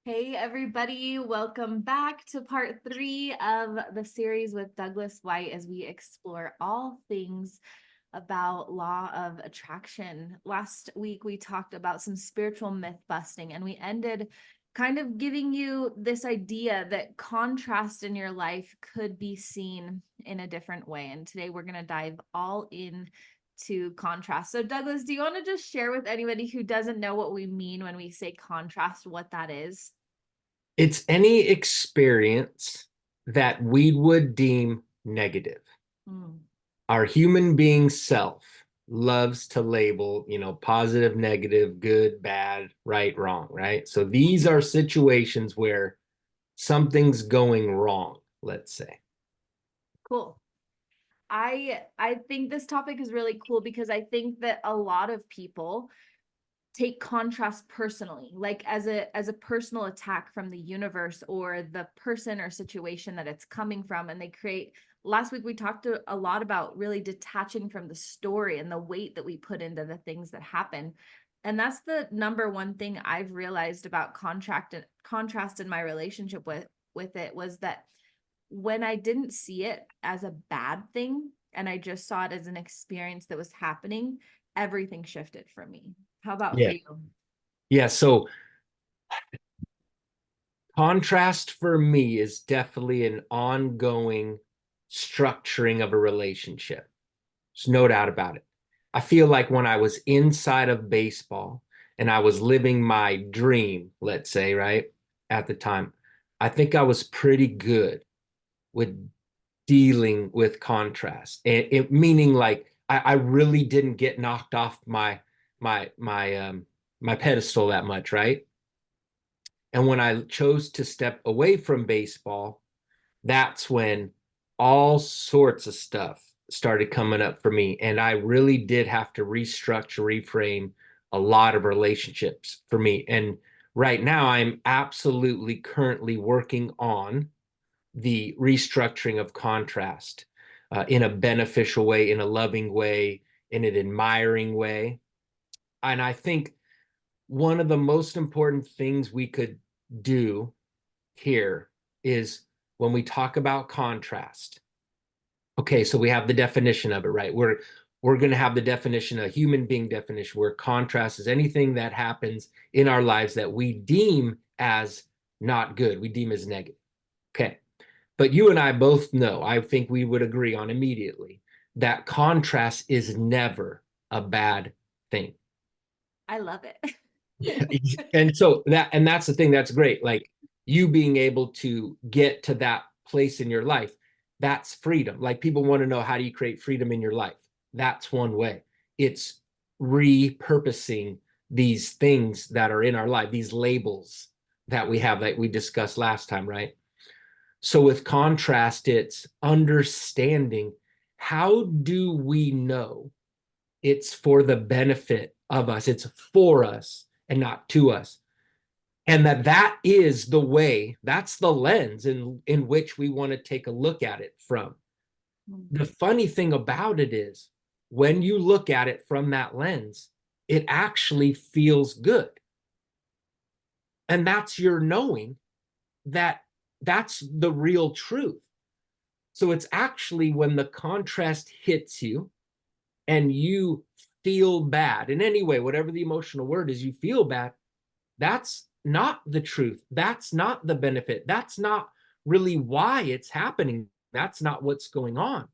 Hey, everybody. Welcome back to part 3 of the series with Douglas White as we explore all things about law of attraction. Last week, we talked about some spiritual myth busting, and we ended kind of giving you this idea that contrast in your life could be seen in a different way. And today, we're going to dive all in to contrast. So, Douglas, do you want to just share with anybody who doesn't know what we mean when we say contrast, what that is? It's any experience that we would deem negative. Mm. Our human being self loves to label, positive, negative, good, bad, right, wrong, right? So these are situations where something's going wrong, let's say. Cool. I think this topic is really cool because I think that a lot of people take contrast personally, like as a personal attack from the universe or the person or situation that it's coming from, and they create. Last week we talked a lot about really detaching from the story and the weight that we put into the things that happen. And that's the number one thing I've realized about contrast in my relationship with it was that when I didn't see it as a bad thing and I just saw it as an experience that was happening, everything shifted for me. How about for Yeah. you? Yeah. So contrast for me is definitely an ongoing structuring of a relationship. There's no doubt about it. I feel like when I was inside of baseball and I was living my dream, let's say, right, at the time, I think I was pretty good with dealing with contrast. Meaning like I really didn't get knocked off my pedestal that much, right? And when I chose to step away from baseball, that's when all sorts of stuff started coming up for me. And I really did have to restructure, reframe a lot of relationships for me. And right now, I'm absolutely currently working on the restructuring of contrast in a beneficial way, in a loving way, in an admiring way. And I think one of the most important things we could do here is when we talk about contrast. Okay, so we have the definition of it, right? We're going to have the definition, a human being definition, where contrast is anything that happens in our lives that we deem as not good, we deem as negative. Okay, but you and I both know, I think we would agree on immediately, that contrast is never a bad thing. I love it. And so that's the thing that's great. Like you being able to get to that place in your life, that's freedom. Like people want to know, how do you create freedom in your life? That's one way. It's repurposing these things that are in our life, these labels that we have that we discussed last time, right? So with contrast, it's understanding, how do we know it's for the benefit of us, it's for us and not to us, and that is the way, that's the lens in which we want to take a look at it from. The funny thing about it is, when you look at it from that lens, it actually feels good, and that's your knowing that that's the real truth. So it's actually when the contrast hits you and you feel bad in any way, whatever the emotional word is, you feel bad, that's not the truth. That's not the benefit. That's not really why it's happening. That's not what's going on.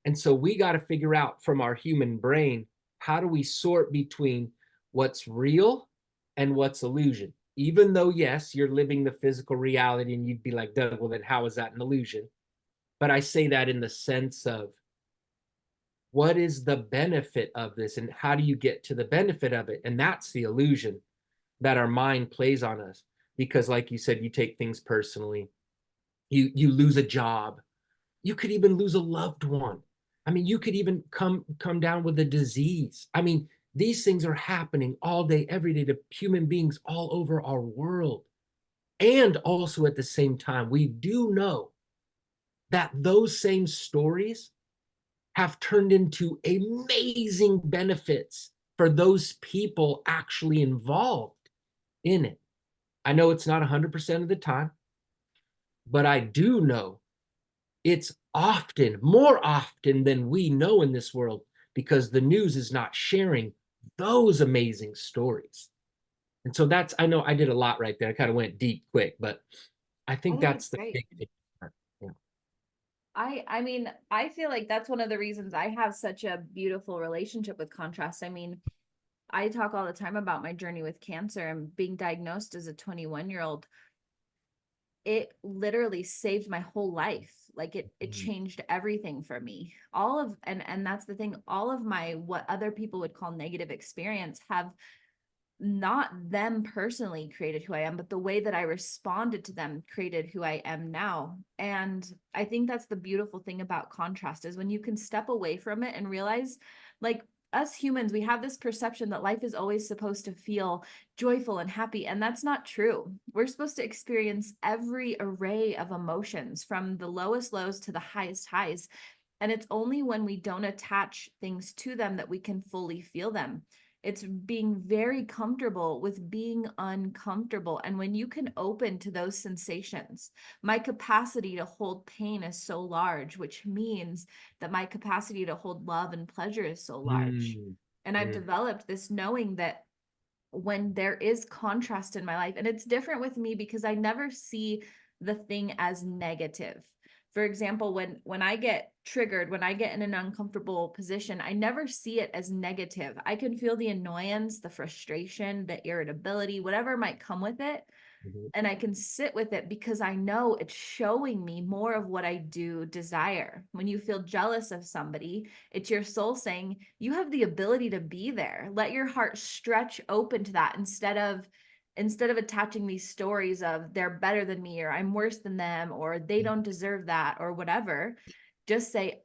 And so we got to figure out from our human brain, how do we sort between what's real and what's illusion? Even though, yes, you're living the physical reality and you'd be like, Doug, well, then how is that an illusion? But I say that in the sense of, what is the benefit of this and how do you get to the benefit of it? And that's the illusion that our mind plays on us, because like you said, you take things personally, you lose a job, you could even lose a loved one. I mean, you could even come down with a disease. I mean, these things are happening all day every day to human beings all over our world. And also at the same time, we do know that those same stories have turned into amazing benefits for those people actually involved in it. I know it's not 100% of the time, but I do know it's often, more often than we know in this world, because the news is not sharing those amazing stories. And so that's, I know I did a lot right there. I kind of went deep quick, but I I think think it's that's the great. big thing. Yeah. I mean, I feel like that's one of the reasons I have such a beautiful relationship with contrast. I mean, I talk all the time about my journey with cancer and being diagnosed as a 21-year-old. It literally saved my whole life. Like it Mhm. changed everything for me. All of and that's the thing, all of my what other people would call negative experience have not them personally created who I am, but the way that I responded to them created who I am now. And I think that's the beautiful thing about contrast is when you can step away from it and realize, like, us humans, we have this perception that life is always supposed to feel joyful and happy. And that's not true. We're supposed to experience every array of emotions from the lowest lows to the highest highs. And it's only when we don't attach things to them that we can fully feel them. It's being very comfortable with being uncomfortable. And when you can open to those sensations, my capacity to hold pain is so large, which means that my capacity to hold love and pleasure is so large. Mm, And I've mm, developed this knowing that when there is contrast in my life, and it's different with me because I never see the thing as negative. For example, when I get triggered, when I get in an uncomfortable position, I never see it as negative. I can feel the annoyance, the frustration, the irritability, whatever might come with it, mhm, and I can sit with it because I know it's showing me more of what I do desire. When you feel jealous of somebody, it's your soul saying, you have the ability to be there. Let your heart stretch open to that instead of attaching these stories of they're better than me or I'm worse than them or they don't deserve that or whatever. Just say,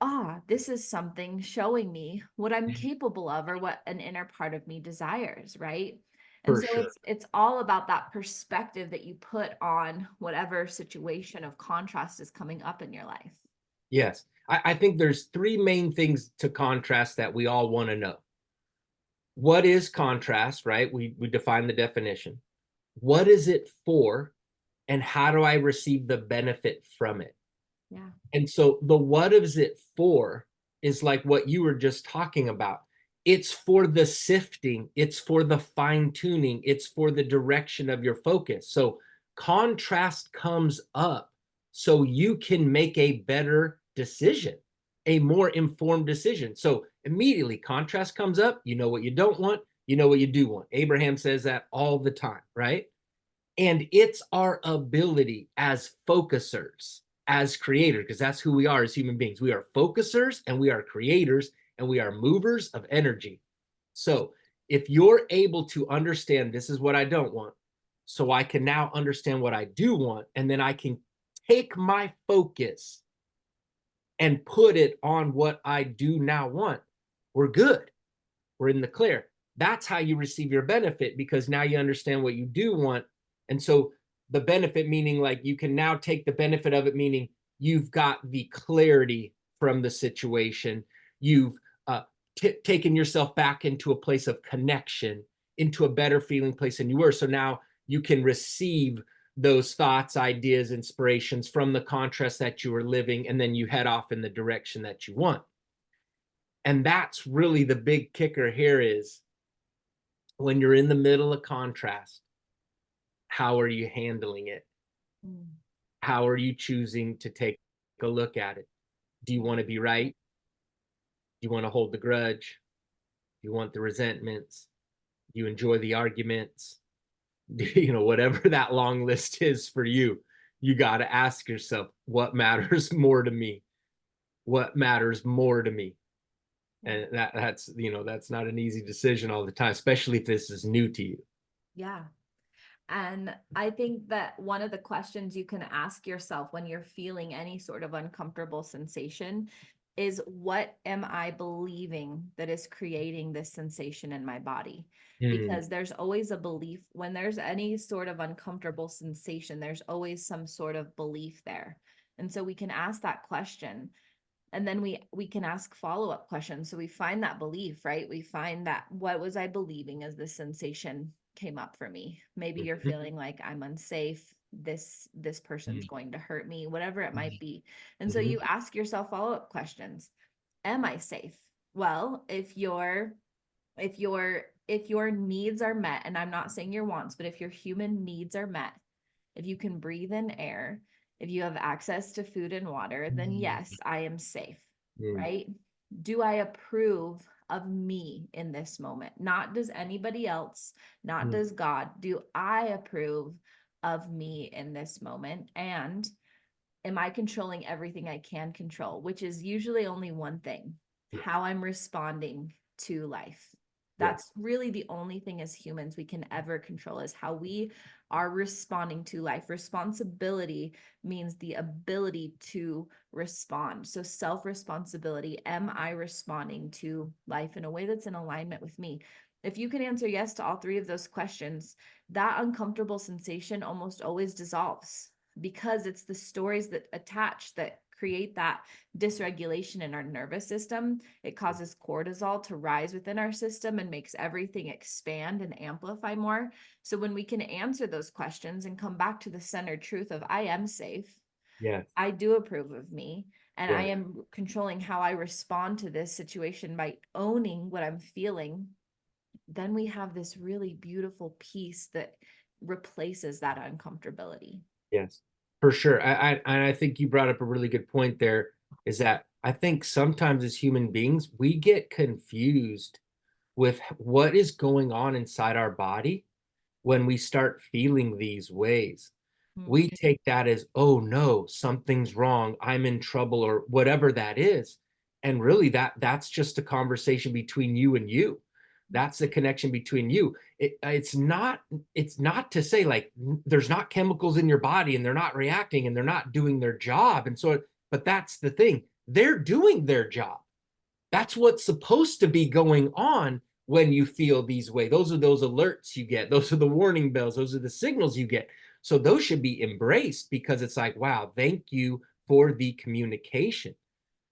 this is something showing me what I'm mhm. capable of or what an inner part of me desires, right? And For so sure. it's all about that perspective that you put on whatever situation of contrast is coming up in your life. Yes. I think there's three main things to contrast that we all want to know. What is contrast, right? We define the definition. What is it for? And how do I receive the benefit from it? Yeah. And so the what is it for is like what you were just talking about. It's for the sifting, it's for the fine tuning, it's for the direction of your focus. So contrast comes up so you can make a better decision, a more informed decision. So immediately contrast comes up, you know what you don't want, you know what you do want. Abraham says that all the time, right? And it's our ability as focusers, as creators, because that's who we are as human beings. We are focusers and we are creators and we are movers of energy. So if you're able to understand this is what I don't want, so I can now understand what I do want, and then I can take my focus and put it on what I do now want, we're good. We're in the clear. That's how you receive your benefit because now you understand what you do want. And so the benefit meaning like you can now take the benefit of it, meaning you've got the clarity from the situation. You've taken yourself back into a place of connection, into a better feeling place than you were. So now you can receive those thoughts, ideas, inspirations from the contrast that you were living, and then you head off in the direction that you want. And that's really the big kicker here is when you're in the middle of contrast, how are you handling it? Mm. How are you choosing to take a look at it? Do you want to be right? Do you want to hold the grudge? Do you want the resentments? Do you enjoy the arguments? Whatever that long list is for you, you got to ask yourself, what matters more to me? What matters more to me? Yeah. And that's not an easy decision all the time, especially if this is new to you. Yeah. And I think that one of the questions you can ask yourself when you're feeling any sort of uncomfortable sensation is what am I believing that is creating this sensation in my body? Hmm. Because there's always a belief when there's any sort of uncomfortable sensation, there's always some sort of belief there. And so we can ask that question and then we can ask follow-up questions. So we find that belief, right? We find that what was I believing as the sensation came up for me. Maybe you're feeling like I'm unsafe. This person's going to hurt me, whatever it might be. And so you ask yourself follow-up questions. Am I safe? Well, if your needs are met, and I'm not saying your wants, but if your human needs are met, if you can breathe in air, if you have access to food and water, then yes, I am safe, right? Do I approve of me in this moment? Not does anybody else, not does God. Do I approve of me in this moment? And am I controlling everything I can control, which is usually only one thing, how I'm responding to life. That's really the only thing as humans we can ever control, is how we are responding to life. Responsibility means the ability to respond. So self-responsibility, am I responding to life in a way that's in alignment with me? If you can answer yes to all three of those questions, that uncomfortable sensation almost always dissolves, because it's the stories that attach that create that dysregulation in our nervous system. It causes cortisol to rise within our system and makes everything expand and amplify more. So when we can answer those questions and come back to the centered truth of I am safe, I do approve of me, and I am controlling how I respond to this situation by owning what I'm feeling, then we have this really beautiful peace that replaces that uncomfortability. Yes, for sure. I think you brought up a really good point there, is that I think sometimes as human beings, we get confused with what is going on inside our body when we start feeling these ways. We take that as, oh no, something's wrong, I'm in trouble, or whatever that is. And really that's just a conversation between you and you. That's the connection between you. It's not to say like there's not chemicals in your body and they're not reacting and they're not doing their job. And so, but that's the thing. They're doing their job. That's what's supposed to be going on when you feel these ways. Those are those alerts you get. Those are the warning bells. Those are the signals you get. So those should be embraced, because it's like, wow, thank you for the communication.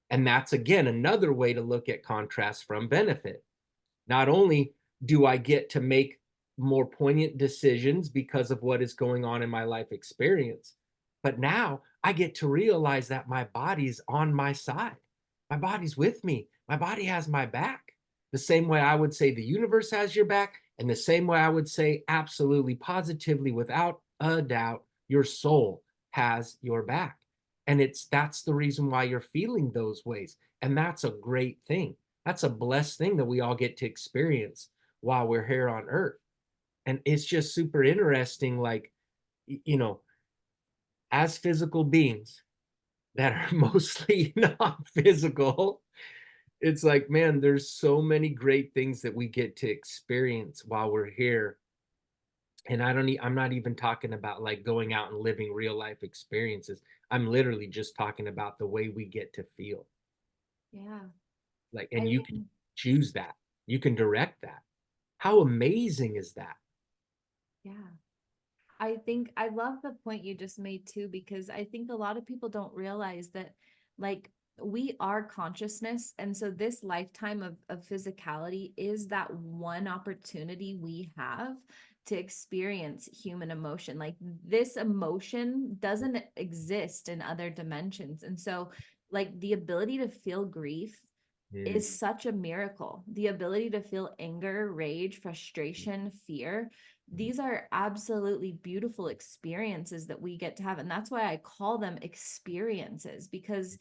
And that's, again, another way to look at contrast from benefit. Not only do I get to make more poignant decisions because of what is going on in my life experience, but now I get to realize that my body's on my side. My body's with me. My body has my back. The same way I would say the universe has your back, and the same way I would say absolutely, positively, without a doubt, your soul has your back. And that's the reason why you're feeling those ways. And that's a great thing. That's a blessed thing that we all get to experience while we're here on earth. And it's just super interesting, like, you know, as physical beings that are mostly non-physical, it's like, man, there's so many great things that we get to experience while we're here. And I'm not even talking about like going out and living real life experiences. I'm literally just talking about the way we get to feel. Yeah. Like, I and you can mean, choose that. You can direct that. How amazing is that? yeah. I think I love the point you just made too, because I think a lot of people don't realize that, like, we are consciousness. And so this lifetime of physicality is that one opportunity we have to experience human emotion. Like, this emotion doesn't exist in other dimensions. And so, like, the ability to feel grief is such a miracle. The ability to feel anger, rage, frustration, fear. These are absolutely beautiful experiences that we get to have. And that's why I call them experiences, because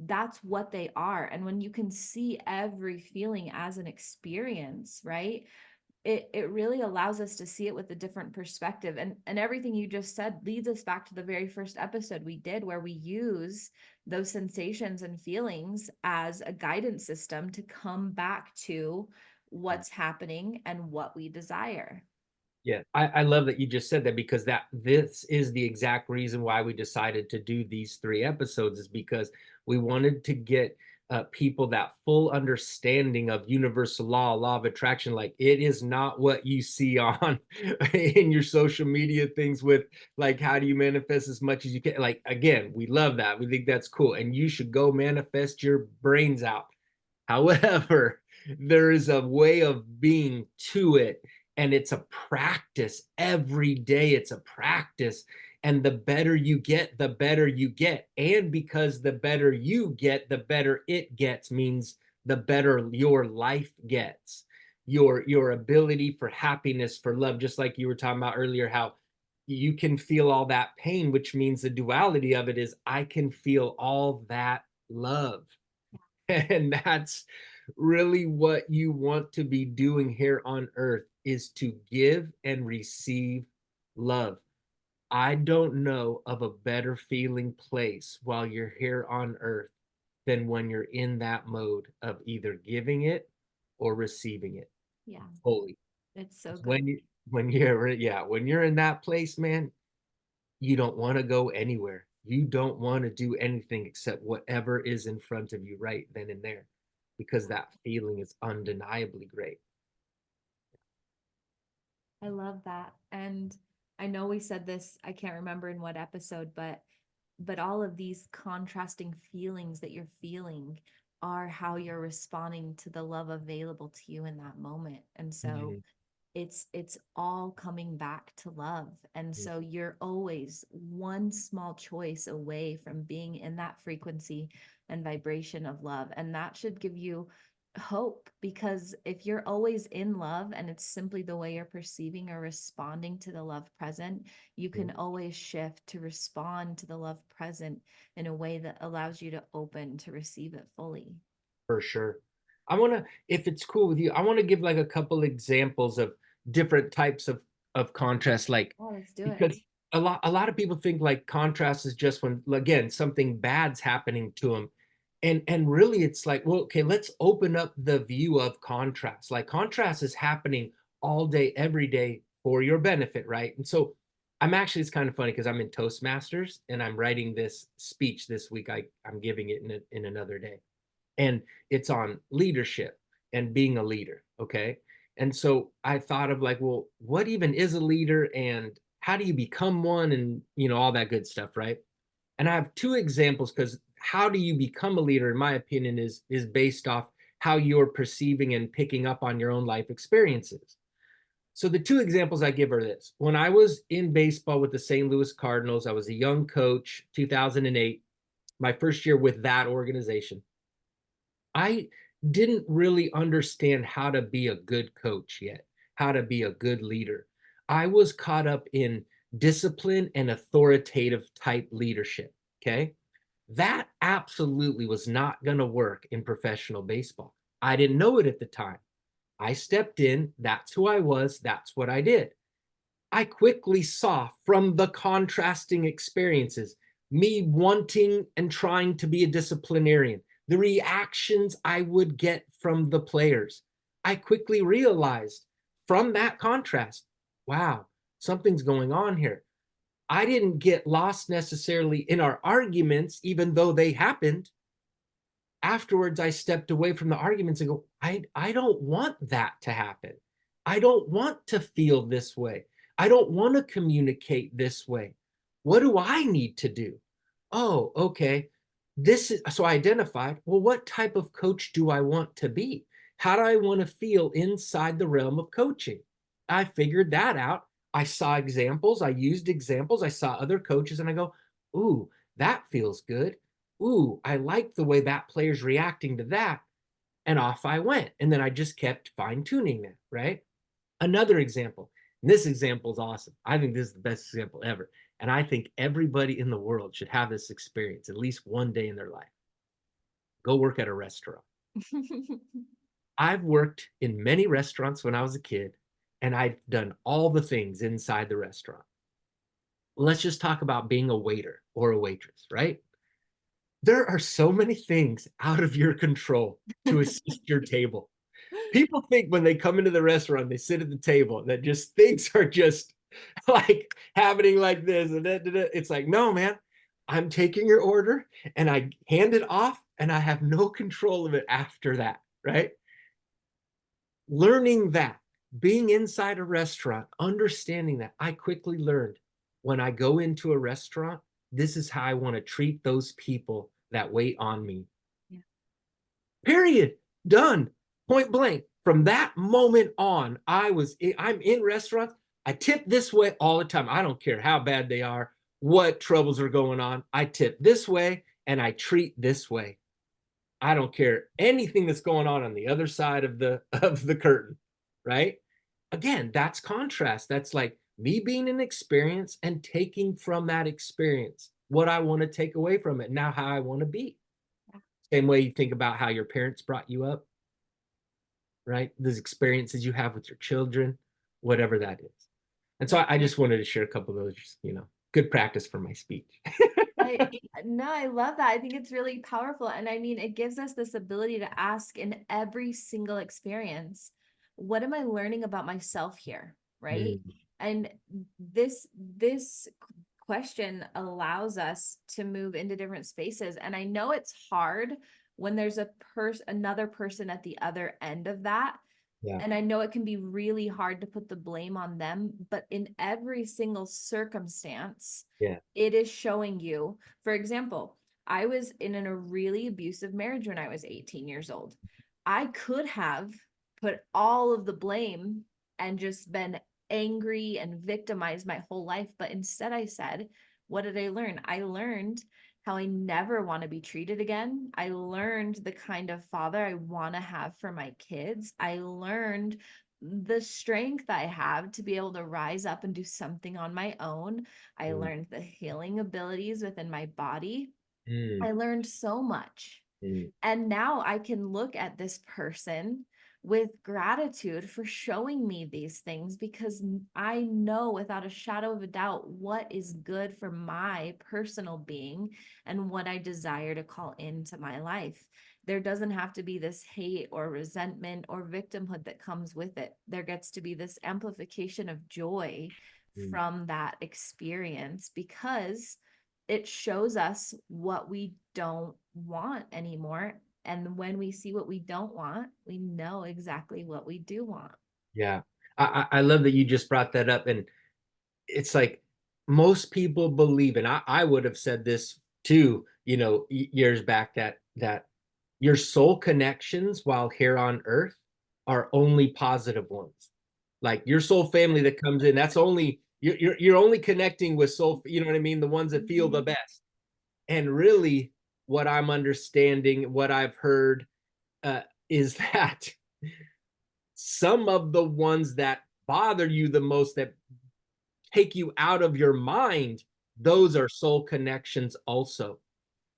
that's what they are. And when you can see every feeling as an experience, right? It really allows us to see it with a different perspective. And everything you just said leads us back to the very first episode we did, where we use those sensations and feelings as a guidance system to come back to what's happening and what we desire. Yeah, I love that you just said that, because this is the exact reason why we decided to do these 3 episodes, is because we wanted to get people that full understanding of universal law of attraction. Like, it is not what you see on in your social media things with like, how do you manifest as much as you can? Like, again, we love that. We think that's cool. And you should go manifest your brains out. However, there is a way of being to it. And it's a practice every day. It's a practice. And the better you get, the better you get. And because the better you get, the better it gets, means the better your life gets. Your ability for happiness, for love, just like you were talking about earlier, how you can feel all that pain, which means the duality of it is I can feel all that love. And that's really what you want to be doing here on earth, is to give and receive love. I don't know of a better feeling place while you're here on earth than when you're in that mode of either giving it or receiving it Yeah, fully. it's so good. When you when you're in that place, man, you don't want to go anywhere. You don't want to do anything except whatever is in front of you right then and there, because that feeling is undeniably great. I love that. And I know we said this, I can't remember in what episode, but all of these contrasting feelings that you're feeling are how you're responding to the love available to you in that moment. And so Mhm. it's all coming back to love. And so you're always one small choice away from being in that frequency and vibration of love, and that should give you hope, because if you're always in love and it's simply the way you're perceiving or responding to the love present, you can always shift to respond to the love present in a way that allows you to open to receive it fully. For sure. I want to, if it's cool with you, I want to give like a couple examples of different types of contrast, like, Oh, let's do it. because a lot of people think like contrast is just when, again, something bad's happening to them. And really it's like, well, okay, let's open up the view of contrast. Like contrast is happening all day, every day for your benefit, right? And so I'm actually, it's kind of funny because I'm in Toastmasters and I'm writing this speech this week. I'm giving it in another day, and it's on leadership and being a leader. Okay. And so I thought of like, well, what even is a leader and how do you become one, and all that good stuff, right? And I have two examples, because how do you become a leader, in my opinion, is based off how you're perceiving and picking up on your own life experiences. So the two examples I give are this: when I was in baseball with the St. Louis Cardinals, I was a young coach, 2008, my first year with that organization. I didn't really understand how to be a good coach yet, how to be a good leader. I was caught up in discipline and authoritative type leadership. Okay. That absolutely was not going to work in professional baseball. I didn't know it at the time. I stepped in. That's who I was. That's what I did. I quickly saw from the contrasting experiences, me wanting and trying to be a disciplinarian, the reactions I would get from the players. I quickly realized from that contrast, wow, something's going on here. I didn't get lost necessarily in our arguments, even though they happened. Afterwards, I stepped away from the arguments and go, I don't want that to happen. I don't want to feel this way. I don't want to communicate this way. What do I need to do? Oh, okay. This is, so I identified, well, what type of coach do I want to be? How do I want to feel inside the realm of coaching? I figured that out. I saw examples. I used examples. I saw other coaches and I go, ooh, that feels good. Ooh, I like the way that player's reacting to that. And off I went. And then I just kept fine tuning that, right? Another example. And this example is awesome. I think this is the best example ever. And I think everybody in the world should have this experience at least one day in their life. Go work at a restaurant. I've worked in many restaurants when I was a kid, and I've done all the things inside the restaurant. Let's just talk about being a waiter or a waitress, right? There are so many things out of your control to assist your table. People think when they come into the restaurant, they sit at the table, that just things are just like happening like this. And it's like, no, man, I'm taking your order and I hand it off and I have no control of it after that, right? Learning that, being inside a restaurant, understanding that, I quickly learned when I go into a restaurant, this is how I want to treat those people that wait on me. Yeah. Period. Done. Point blank. from that moment on, I'm in restaurants. I tip this way all the time. I don't care how bad they are, what troubles are going on. I tip this way and I treat this way. I don't care anything that's going on the other side of the curtain, right? Again, that's contrast. That's like me being an experience and taking from that experience what I want to take away from it, now how I want to be. Same way you think about how your parents brought you up, right? Those experiences you have with your children, whatever that is. And so I just wanted to share a couple of those, good practice for my speech. I no, I love that. I think it's really powerful. And I mean, it gives us this ability to ask in every single experience, what am I learning about myself here? Right. Mm, And this question allows us to move into different spaces. And I know it's hard when there's another person at the other end of that. yeah, And I know it can be really hard to put the blame on them, but in every single circumstance, yeah. it is showing you. For example, I was in a really abusive marriage when I was 18 years old. I could have put all of the blame and just been angry and victimized my whole life. But instead, I said, what did I learn? I learned how I never want to be treated again. I learned the kind of father I want to have for my kids. I learned the strength I have to be able to rise up and do something on my own. I Mm, learned the healing abilities within my body. mm, I learned so much. mm. And now I can look at this person with gratitude for showing me these things because I know without a shadow of a doubt what is good for my personal being and what I desire to call into my life. There doesn't have to be this hate or resentment or victimhood that comes with it. There gets to be this amplification of joy Mm. from that experience because it shows us what we don't want anymore. And when we see what we don't want, we know exactly what we do want. Yeah. I love that you just brought that up. And it's like most people believe, and I would have said this too, years back, that your soul connections while here on earth are only positive ones. Like your soul family that comes in, that's only you're only connecting with soul, you know what I mean? The ones that feel the Mhm. best. And really, what I'm understanding, what I've heard, is that some of the ones that bother you the most, that take you out of your mind, those are soul connections also,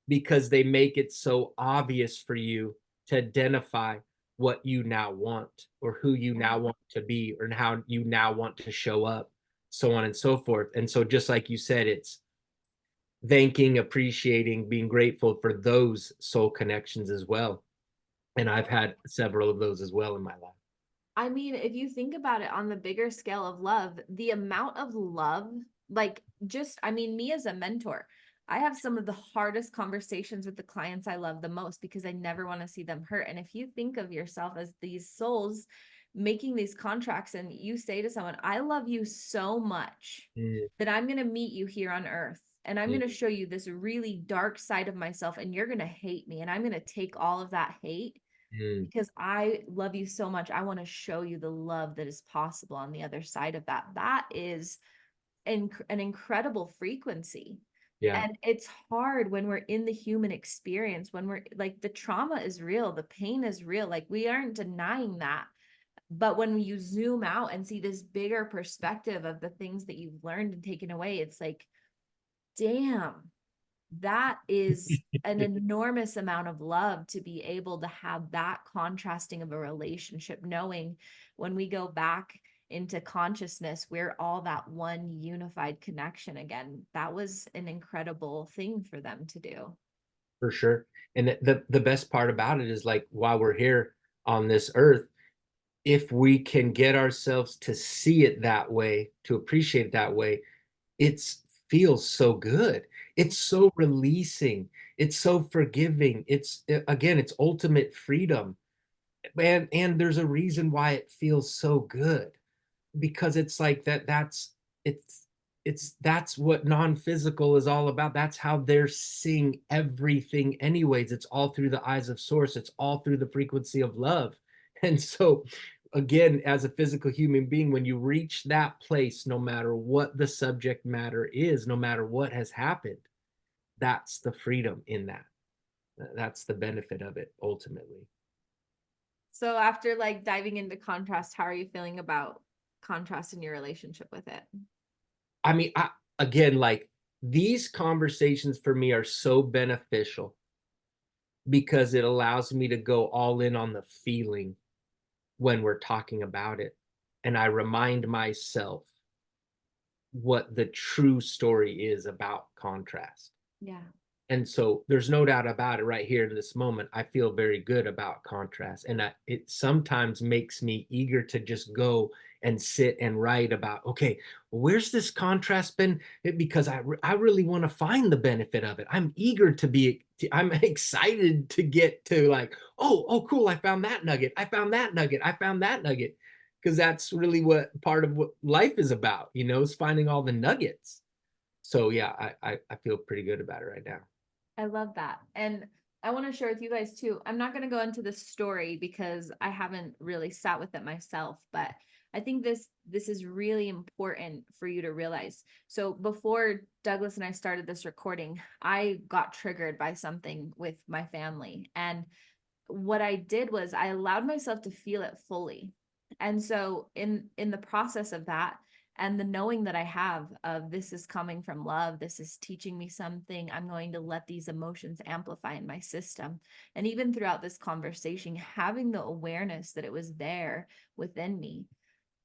because they make it so obvious for you to identify what you now want, or who you now want to be, or how you now want to show up, so on and so forth. And so, just like you said, it's thanking, appreciating, being grateful for those soul connections as well. And I've had several of those as well in my life. I mean, if you think about it on the bigger scale of love, the amount of love, like just, I mean, me as a mentor, I have some of the hardest conversations with the clients I love the most because I never want to see them hurt. And if you think of yourself as these souls making these contracts and you say to someone, I love you so much Mm, that I'm going to meet you here on earth and I'm going to mm, show you this really dark side of myself and you're going to hate me and I'm going to take all of that hate mm. because I love you so much. I want to show you the love that is possible on the other side of that. That is an incredible frequency. Yeah, And it's hard when we're in the human experience, when we're like the trauma is real, the pain is real. Like we aren't denying that. But when you zoom out and see this bigger perspective of the things that you've learned and taken away, it's like, damn, that is an enormous amount of love to be able to have that contrasting of a relationship, knowing when we go back into consciousness, we're all that one unified connection again. That was an incredible thing for them to do. for sure. And the best part about it is, like, while we're here on this earth, if we can get ourselves to see it that way, to appreciate it that way, it's feels so good. It's so releasing. It's so forgiving. It's, again, it's ultimate freedom. And there's a reason why it feels so good, because it's like it's that's what non-physical is all about. That's how they're seeing everything anyways. It's all through the eyes of source. It's all through the frequency of love. And so, again, as a physical human being, when you reach that place, no matter what the subject matter is, no matter what has happened, that's the freedom in that. That's the benefit of it ultimately. So after like diving into contrast, how are you feeling about contrast in your relationship with it? I mean, again, like these conversations for me are so beneficial because it allows me to go all in on the feeling when we're talking about it. And I remind myself what the true story is about contrast. Yeah. And so there's no doubt about it right here in this moment. I feel very good about contrast. And it sometimes makes me eager to just go and sit and write about, okay, where's this contrast been? Because I really want to find the benefit of it. I'm eager to be, I'm excited to get to like, oh, cool. I found that nugget. I found that nugget. I found that nugget. Because that's really what part of what life is about, is finding all the nuggets. So yeah, I feel pretty good about it right now. I love that. And I want to share with you guys too. I'm not going to go into the story because I haven't really sat with it myself, but I think this is really important for you to realize. So before Douglas and I started this recording, I got triggered by something with my family. And what I did was I allowed myself to feel it fully. And so in the process of that, and the knowing that I have of this is coming from love, this is teaching me something, I'm going to let these emotions amplify in my system. And even throughout this conversation, having the awareness that it was there within me,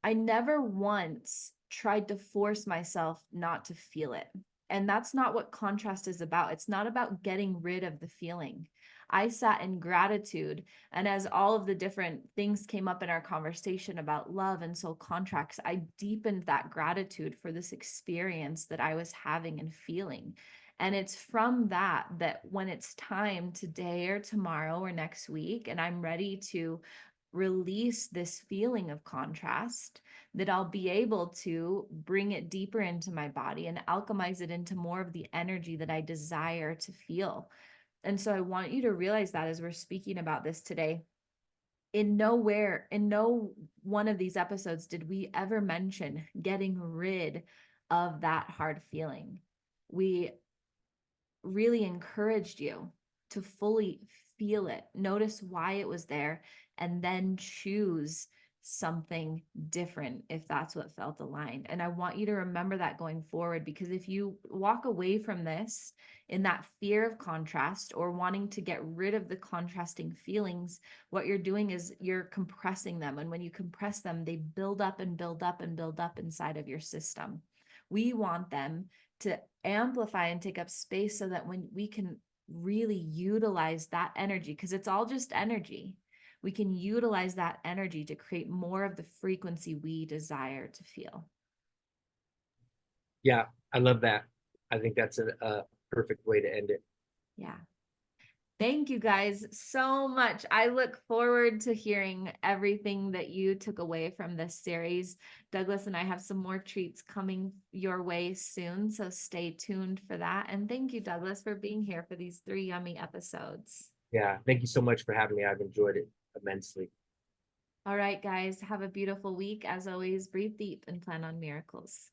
I never once tried to force myself not to feel it. And that's not what contrast is about. It's not about getting rid of the feeling. I sat in gratitude. And as all of the different things came up in our conversation about love and soul contracts, I deepened that gratitude for this experience that I was having and feeling. And it's from that that when it's time today or tomorrow or next week, and I'm ready to release this feeling of contrast, that I'll be able to bring it deeper into my body and alchemize it into more of the energy that I desire to feel. And so I want you to realize that as we're speaking about this today, in no one of these episodes did we ever mention getting rid of that hard feeling. We really encouraged you to fully feel it, notice why it was there, and then choose something different if that's what felt aligned. And I want you to remember that going forward, because if you walk away from this in that fear of contrast or wanting to get rid of the contrasting feelings, what you're doing is you're compressing them. And when you compress them, they build up and build up and build up inside of your system. We want them to amplify and take up space so that when we can really utilize that energy, because it's all just energy, we can utilize that energy to create more of the frequency we desire to feel. Yeah, I love that. I think that's a perfect way to end it. Yeah. Thank you guys so much. I look forward to hearing everything that you took away from this series. Douglas and I have some more treats coming your way soon, so stay tuned for that. And thank you, Douglas, for being here for these 3 yummy episodes. Yeah, thank you so much for having me. I've enjoyed it immensely. All right, guys, have a beautiful week. As always, breathe deep and plan on miracles.